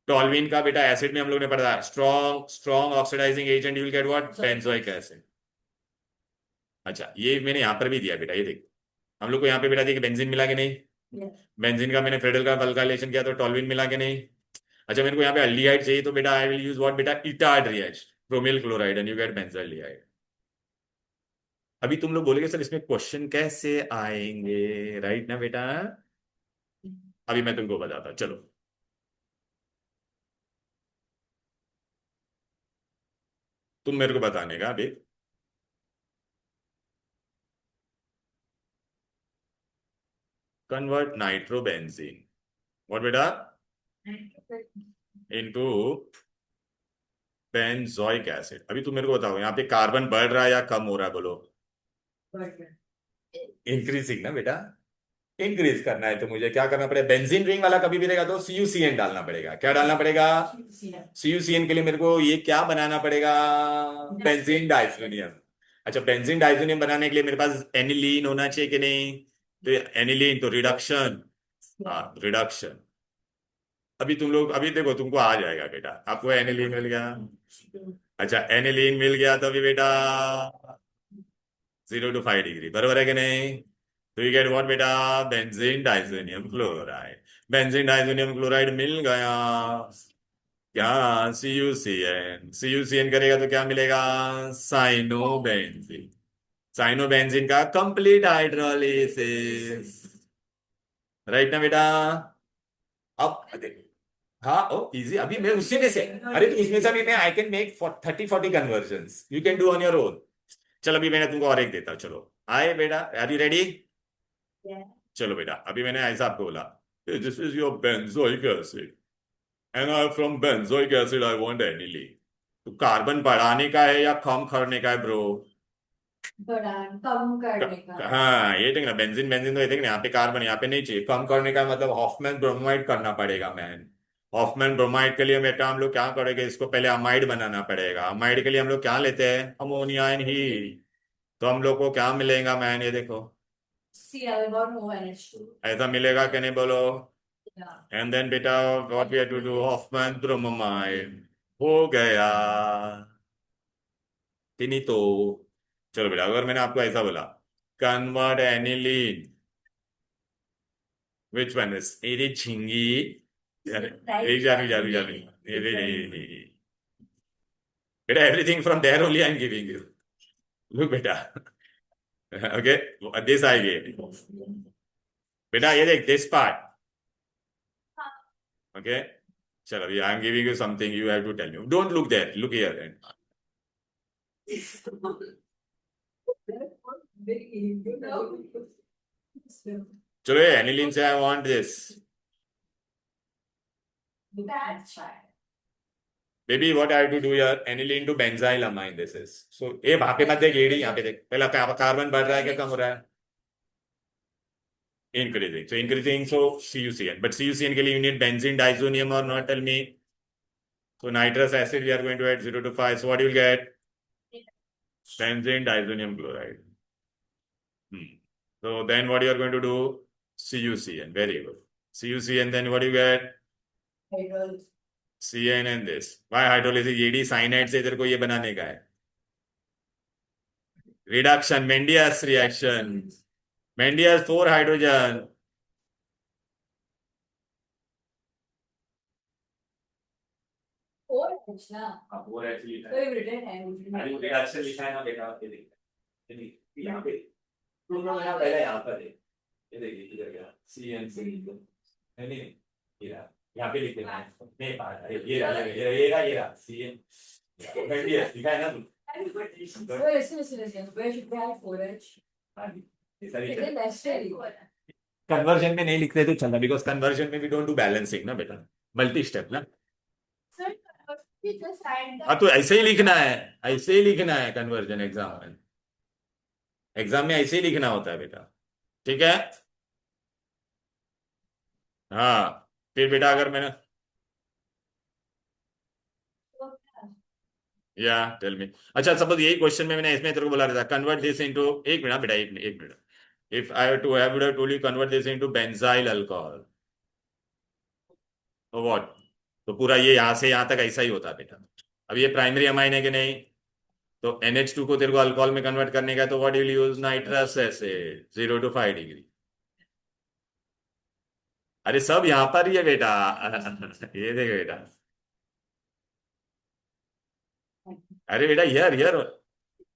Speaker 1: Toluene का बेटा एसिड में हम लोग ने पढ़ा, strong strong oxidizing agent, you will get what, benzoic acid. अच्छा, ये मैंने यहाँ पर भी दिया बेटा, ये देख हम लोग को यहाँ पे बेटा देखिए बेंजीन मिला कि नहीं, बेंजीन का मैंने फ्रिडल का अल्काइलेशन किया तो टॉल्यूइन मिला कि नहीं। अच्छा, मेरे को यहाँ पे अल्डिहाइड चाहिए तो बेटा आई विल यूज व्हाट बेटा, Etard reaction, chromyl chloride and you get benzaldehyde. अभी तुम लोग बोलोगे सर इसमें क्वेश्चन कैसे आएंगे, राइट ना बेटा। अभी मैं तुमको बताता हूँ, चलो तुम मेरे को बताने का अभी। कन्वर्ट नाइट्रोबेंजीन, व्हाट बेटा, इनटू बेंजोइक एसिड। अभी तुम मेरे को बताओ यहाँ पे कार्बन बढ़ रहा है या कम हो रहा है बोलो, इंक्रीजिंग ना बेटा। इंक्रीज करना है तो मुझे क्या करना पड़ेगा, बेंजीन रिंग वाला कभी भी रहेगा तो CuCN डालना पड़ेगा, क्या डालना पड़ेगा, CuCN के लिए मेरे को ये क्या बनाना पड़ेगा, बेंजीन डाइसोनियम। अच्छा, बेंजीन डाइसोनियम बनाने के लिए मेरे पास एनिलीन होना चाहिए कि नहीं, तो एनिलीन तो रिडक्शन, हाँ रिडक्शन। अभी तुम लोग अभी देखो तुमको आ जाएगा बेटा, आपको एनिलीन मिल गया। अच्छा, एनिलीन मिल गया तो अभी बेटा 0 to 5 डिग्री, बराबर है कि नहीं। तो यू गेट व्हाट बेटा, benzene diazonium chloride, benzene diazonium chloride मिल गया। क्या CuCN करेगा तो क्या मिलेगा? साइनोबेंजीन। साइनोबेंजीन का कंप्लीट हाइड्रोलिसिस। राइट ना बेटा? अब हाँ, ओ इजी। अभी मैं उसी में से, अरे तो इसमें से अभी मैं I can make 30-40 convergence, you can do on your own. चलो अभी मैंने तुमको और एक देता हूँ, चलो आए बेटा, आर यू रेडी?
Speaker 2: Yeah.
Speaker 1: चलो बेटा, अभी मैंने ऐसा आपको बोला, this is your benzoic acid and I from benzoic acid I want aniline. तो कार्बन बढ़ाने का है या कम करने का है ब्रो?
Speaker 2: बढ़ा कम करने का।
Speaker 1: हाँ ये देख ना, बेंजीन बेंजीन तो ये देख ना, यहाँ पे कार्बन यहाँ पे नहीं चाहिए, कम करने का मतलब हॉफमैन ब्रोमाइड करना पड़ेगा मैन। हॉफमैन ब्रोमाइड के लिए बेटा हम लोग क्या करेंगे, इसको पहले अमाइड बनाना पड़ेगा। अमाइड के लिए हम लोग क्या लेते हैं? Ammonia and he. तो हम लोग को क्या मिलेगा मैन, ये देखो
Speaker 2: CL1ONH2.
Speaker 1: ऐसा मिलेगा कि नहीं बोलो?
Speaker 2: Yeah.
Speaker 1: एंड देन बेटा what we have to do, Hofmann bromide हो गया। नहीं तो चलो बेटा, अगर मैंने आपको ऐसा बोला, convert aniline, which one is एरी झिंगी,
Speaker 2: Right.
Speaker 1: जानी जानी जानी, बेटा everything from there only I am giving you. Look बेटा, ओके दिस आई गिव बेटा, ये देख दिस पार्ट, ओके। चलो अभी I am giving you something, you have to tell me, don't look there, look here. चलो ये aniline से I want this
Speaker 2: That's right.
Speaker 1: Baby, what I to do यार, aniline to benzyl amine this is, सो ये वहां पे मत देख, AD यहाँ पे देख, पहला कार्बन बढ़ रहा है क्या कम हो रहा है? Increasing. So increasing, so CuCN. But CuCN के लिए you need benzene diazonium or not? Tell me. So nitrous acid we are going to add 0 to 5. So what you will get? Benzene diazonium chloride. So then what you are going to do? CuCN. Very good. CuCN, then what you get?
Speaker 2: Hydrolysis.
Speaker 1: CN and this. Why hydrolysis? AD cyanide से इधर को ये बनाने का है. Reduction. Mendius reaction. Mendius 4 hydrogen.
Speaker 2: Four H ना.
Speaker 1: हाँ, 4 actually
Speaker 2: तो ये written है.
Speaker 1: अरे रिडक्शन लिखा है ना बेटा, ये देखिए, यहाँ पे तो मेरा पहले यहाँ पर है, ये देखिए इधर क्या CNC नहीं, ये रहा, यहाँ पे लिख देना है, नहीं पार्ट ये रहा CN लिखा है ना तुम?
Speaker 2: Listen. Where should we have 4H? Is it necessary?
Speaker 1: Conversion में नहीं लिखते तो चलता, बिकॉज कन्वर्जन में वी डोंट डू बैलेंसिंग ना बेटा, मल्टी स्टेप ना।
Speaker 2: Sir, we just had
Speaker 1: हाँ तो ऐसे ही लिखना है, ऐसे ही लिखना है कन्वर्जन एग्जाम में, एग्जाम में ऐसे ही लिखना होता है बेटा, ठीक है? हाँ फिर बेटा अगर मैंने, या टेल मी, अच्छा सपोज यही क्वेश्चन में मैंने इसमें तेरे को बोला था कन्वर्ट दिस इनटू, एक मिनट बेटा, एक minute, if I to have would have told you convert this into benzyl alcohol, तो व्हाट, तो पूरा ये यहां से यहां तक ऐसा ही होता है बेटा। अब ये प्राइमरी अमाइन है कि नहीं, तो NH2 को तेरे को अल्कोहल में कन्वर्ट करने का, तो what will use, nitrous acid 0 to 5 degree. अरे सब यहां पर ही है बेटा ये देख बेटा, अरे बेटा हियर हियर,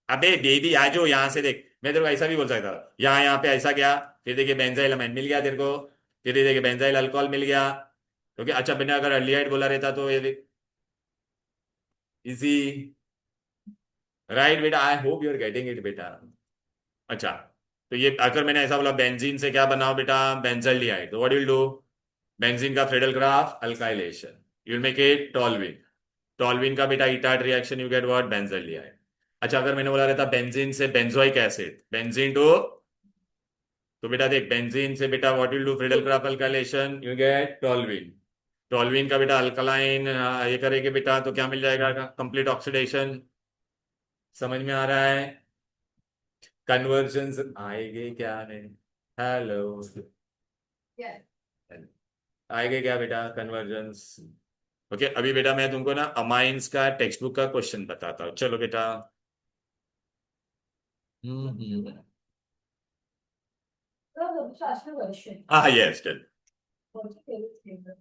Speaker 1: अबे बेबी आ जाओ यहाँ से देख, मैं तेरे को ऐसा भी बोल सकता था, यहाँ पे ऐसा क्या, फिर देखिए बेंजाइल अमाइन मिल गया तेरे को, फिर ये देखिए बेंजाइल अल्कोहल मिल गया, क्योंकि अच्छा मैंने अगर अल्डिहाइड बोला रहता तो ये देख इजी, राइट बेटा, I hope you are getting it बेटा। अच्छा तो ये अगर मैंने ऐसा बोला बेंजीन से क्या बनाओ बेटा, बेंजल्डिहाइड, तो व्हाट विल डू, बेंजीन का Friedel Crafts alkylation, you will make it toluene, toluene का बेटा Etard reaction, you get what, benzaldehyde. अच्छा अगर मैंने बोला रहता बेंजीन से बेंजोइक एसिड, बेंजीन टू, तो बेटा देख बेंजीन से बेटा what will do, Friedel Crafts alkylation, you get toluene, toluene का बेटा अल्कलाइन ये करेंगे बेटा तो क्या मिल जाएगा, कंप्लीट ऑक्सीडेशन, समझ में आ रहा है? कन्वर्जन आएंगे क्या नहीं, हेलो
Speaker 2: Yes.
Speaker 1: आएंगे क्या बेटा कन्वर्जन्स? ओके अभी बेटा मैं तुमको ना अमाइंस का टेक्स्ट बुक का क्वेश्चन बताता हूँ, चलो बेटा।
Speaker 2: So, just ask me a question.
Speaker 1: हाँ yes tell,
Speaker 2: What's your favorite flavor?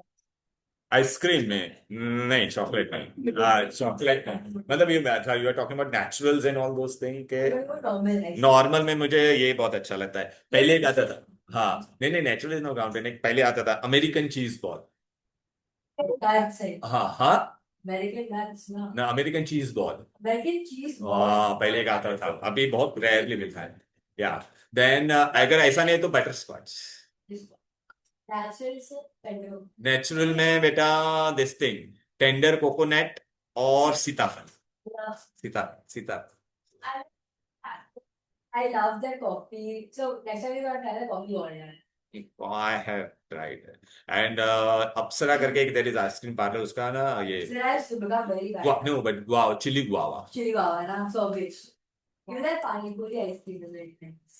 Speaker 1: Ice cream में नहीं, चॉकलेट नहीं, चॉकलेट नहीं, मतलब ये था, you are talking about Naturals and all those thing के।
Speaker 2: नॉर्मल है।
Speaker 1: नॉर्मल में मुझे ये बहुत अच्छा लगता है, पहले एक आता था। हाँ नहीं नहीं, नेचुरल इज नो काउंटेड, एक पहले आता था American cheese ball.
Speaker 2: That's it.
Speaker 1: हाँ हाँ,
Speaker 2: अमेरिकन नट्स ना।
Speaker 1: ना अमेरिकन चीज बॉल।
Speaker 2: अमेरिकन चीज
Speaker 1: हाँ पहले एक आता था, अभी बहुत रेयरली मिलता है। या देन अगर ऐसा नहीं है तो बटर स्कॉच।
Speaker 2: नेचुरल से पेंडो।
Speaker 1: नेचुरल में बेटा दिस थिंग, टेंडर कोकोनट और सीताफल। Sita Sita
Speaker 2: I love their coffee. So next time you gotta try the coffee order.
Speaker 1: I have tried it. And अप्सरा करके एक देयर इज आइसक्रीम पार्लर, उसका ना ये
Speaker 2: So that's become very bad.
Speaker 1: No but guava, chilli guava.
Speaker 2: Chili guava, na? So bitch. Even that pani puri ice cream is very nice.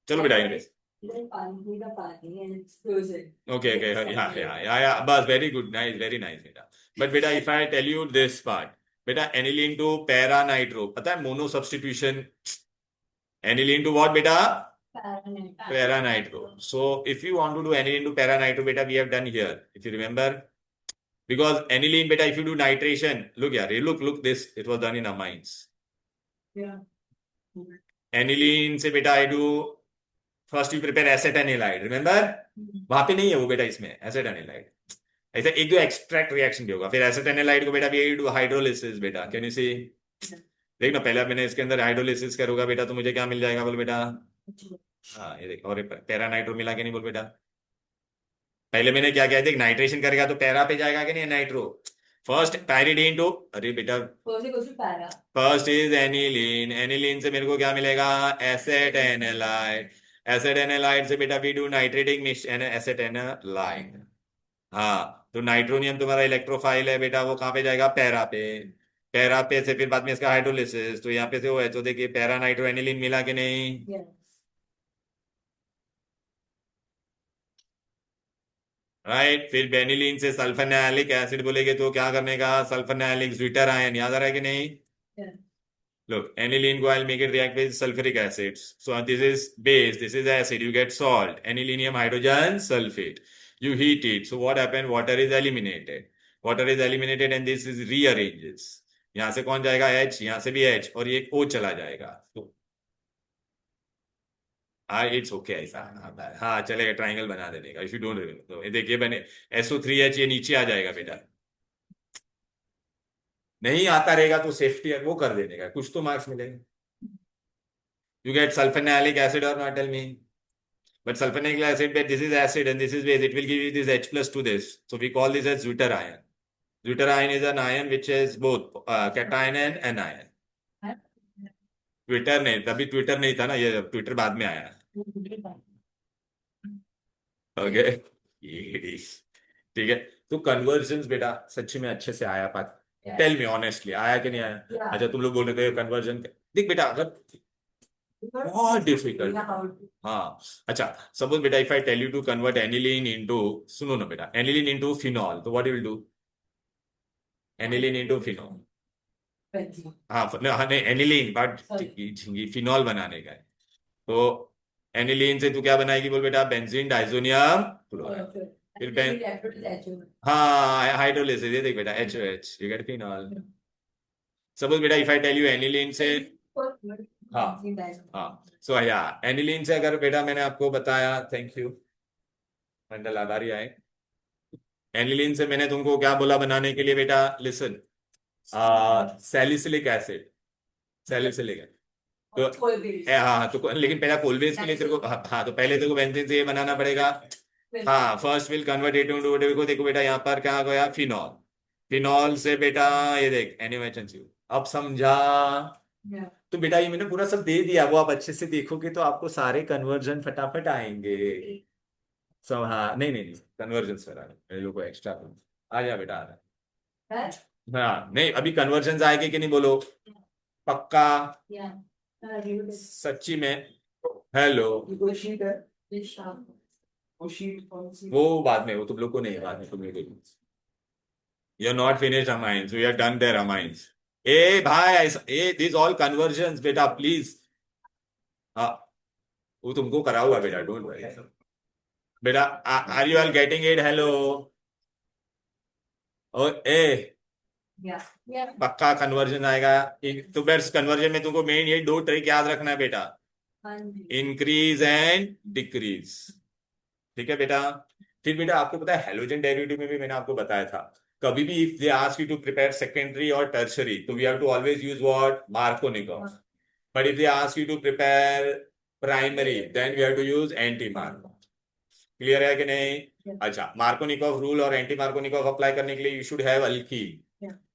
Speaker 1: चलो बेटा anyways.
Speaker 2: Even pani puri का pani and it's frozen.
Speaker 1: Okay, okay, yeah, बस very good, nice, very nice बेटा। But बेटा if I tell you this part, बेटा aniline to para nitro, पता है mono substitution, aniline to what बेटा? Para nitro. So if you want to do aniline to para nitro बेटा, we have done here, if you remember. Because aniline beta, if you do nitration, look here, look this, it was done in amines.
Speaker 2: Yeah.
Speaker 1: Aniline से बेटा I do first you prepare acetanilide, remember? वहां पे नहीं है वो बेटा, इसमें acetanilide ऐसा एक दो एक्सट्रैक्ट रिएक्शन भी होगा, फिर acetanilide को बेटा we do hydrolysis बेटा, कैन यू सी? देख ना, पहले मैंने इसके अंदर हाइड्रोलिसिस करूंगा बेटा तो मुझे क्या मिल जाएगा बोल बेटा? हाँ ये देख, और पैरा नाइट्रो मिला के नहीं बोल बेटा? पहले मैंने क्या किया, देख नाइट्रेशन करेगा तो पैरा पे जाएगा कि नहीं नाइट्रो? फर्स्ट पायरिडीन टू, अरे बेटा
Speaker 2: para.
Speaker 1: First is aniline, aniline से मेरे को क्या मिलेगा? एसेटेनालाइड, एसेटेनालाइड से बेटा वी डू नाइट्रेटिंग मिक्सचर एसेटेनालाइड। हाँ तो नाइट्रोनियम तुम्हारा इलेक्ट्रोफाइल है बेटा, वो कहाँ पे जाएगा? पैरा पे। पैरा पे से फिर बाद में इसका हाइड्रोलिसिस, तो यहाँ पे से वो है, तो देखिए पैरा नाइट्रो एनिलीन मिला कि नहीं?
Speaker 2: Yes.
Speaker 1: राइट, फिर बेनिलीन से सल्फरनाइलिक एसिड बोलेगे तो क्या करने का? सल्फरनाइलिक ज्विटर आयन, याद आ रहा है कि नहीं?
Speaker 2: Yeah.
Speaker 1: Look, aniline go, I'll make it react with sulfuric acids. So this is base, this is acid. You get salt, anilinium hydrogen sulfate. You heat it. So what happened? Water is eliminated. Water is eliminated and this is rearranges. यहाँ से कौन जाएगा? H, यहाँ से भी H और ये O चला जाएगा। तो हाँ इट्स ओके ऐसा, हाँ चलेगा, ट्राइंगल बना देने का। इफ यू डोंट तो ये देखिए बने SO3H, ये नीचे आ जाएगा बेटा। नहीं आता रहेगा तो सेफ्टी वो कर देने का, कुछ तो मार्क्स मिलेंगे। You get sulfonylic acid or not? Tell me. But sulfonylic acid, but this is acid and this is base. It will give you this H plus to this. So we call this as Zwitter ion. Zwitter ion is an ion which is both cation and anion. Twitter नहीं, तभी Twitter नहीं था ना, ये Twitter बाद में आया। Okay ठीक है। तो कन्वर्जन्स बेटा सच्ची में अच्छे से आया पात? टेल मी ऑनेस्टली, आया कि नहीं आया? अच्छा तुम लोग बोल रहे थे कन्वर्जन, देख बेटा अगर बहुत डिफिकल्ट, हाँ अच्छा सपोज बेटा if I tell you to convert aniline into, सुनो ना बेटा, एनिलीन इनटू फिनॉल, तो what you will do? Aniline into phenol, हाँ हाँ नहीं एनिलीन बट फिनॉल बनाने का है। तो एनिलीन से तू क्या बनाएगी बोल बेटा? बेंजीन डाइजोनियम क्लोराइड, फिर हाँ हाइड्रोलिसिस, ये देख बेटा HOH, you get phenol. Suppose बेटा if I tell you aniline से, हाँ हाँ सो या एनिलीन से अगर बेटा मैंने आपको बताया, थैंक यू मंडल, आभारी आए। एनिलीन से मैंने तुमको क्या बोला बनाने के लिए बेटा? लिसन, सैलिसिलिक एसिड, सैलिसिलिक, तो हाँ तो लेकिन पहला कोलवेज के लिए तेरे को, हाँ तो पहले तेरे को बेंजीन से ये बनाना पड़ेगा। हाँ first will convert it into, देखो देखो बेटा यहाँ पर क्या गया? फिनॉल। फिनॉल से बेटा ये देख NaOH, अब समझा? तो बेटा ये मैंने पूरा सब दे दिया, वो आप अच्छे से देखोगे तो आपको सारे कन्वर्जन फटाफट आएंगे सब। हाँ नहीं नहीं नहीं, कन्वर्जन सर मेरे लोग को एक्स्ट्रा आ जा बेटा, आ रहा है। हाँ नहीं अभी कन्वर्जन आएंगे कि नहीं बोलो? पक्का? सच्ची में? हेलो, वो बाद में, वो तुम लोग को नहीं, बाद में तुम लोग को। You are not finished amines, we are done there amines. ए भाई ऐसा, ए दिस ऑल कन्वर्जन्स बेटा प्लीज। हाँ वो तुमको करा हुआ बेटा, डोंट वरी बेटा। Are you all getting it? Hello और ए
Speaker 2: Yeah. Yeah.
Speaker 1: पक्का कन्वर्जन आएगा। तो बेटा कन्वर्जन में तुमको मेन ये दो ट्रिक याद रखना है बेटा,
Speaker 2: हाँ जी।
Speaker 1: Increase and decrease. ठीक है बेटा। फिर बेटा आपको पता है हेलोजन डेरिवेटिव में भी मैंने आपको बताया था, कभी भी if they ask you to prepare secondary और टर्शरी तो we have to always use what, Markovnikov. But if they ask you to prepare primary then we have to use anti Markov. Clear है कि नहीं? अच्छा, Markovnikov rule और anti Markovnikov apply करने के लिए यू शुड हैव अल्कीन।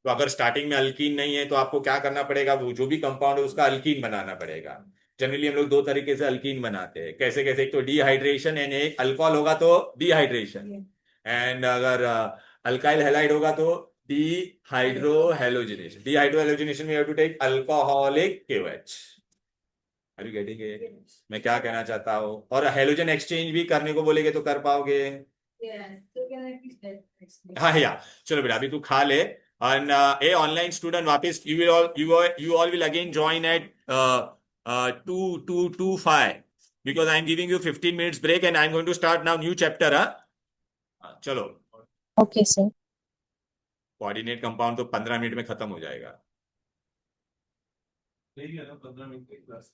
Speaker 1: तो अगर स्टार्टिंग में अल्कीन नहीं है तो आपको क्या करना पड़ेगा, वो जो भी कंपाउंड है उसका अल्कीन बनाना पड़ेगा। जनरली हम लोग दो तरीके से अल्कीन बनाते हैं, कैसे कैसे, एक तो डिहाइड्रेशन एंड एक अल्कोहल होगा तो डिहाइड्रेशन, एंड अगर अल्काइल हैलाइड होगा तो डिहाइड्रोहेलोजिनेशन। डिहाइड्रोहेलोजिनेशन में you have to take alcoholic KOH। Are you getting it? मैं क्या कहना चाहता हूँ? और हेलोजन एक्सचेंज भी करने को बोलेगे तो कर पाओगे?
Speaker 2: Yes. So can I please explain?
Speaker 1: हाँ या चलो बेटा अभी तू खा ले। and ए ऑनलाइन स्टूडेंट वापस you all will again join at 2:25 because I am giving you 15 minutes break and I am going to start now new chapter। हाँ चलो।
Speaker 3: Okay sir.
Speaker 1: कोऑर्डिनेट कंपाउंड तो 15 मिनट में खत्म हो जाएगा। 15 minute की class.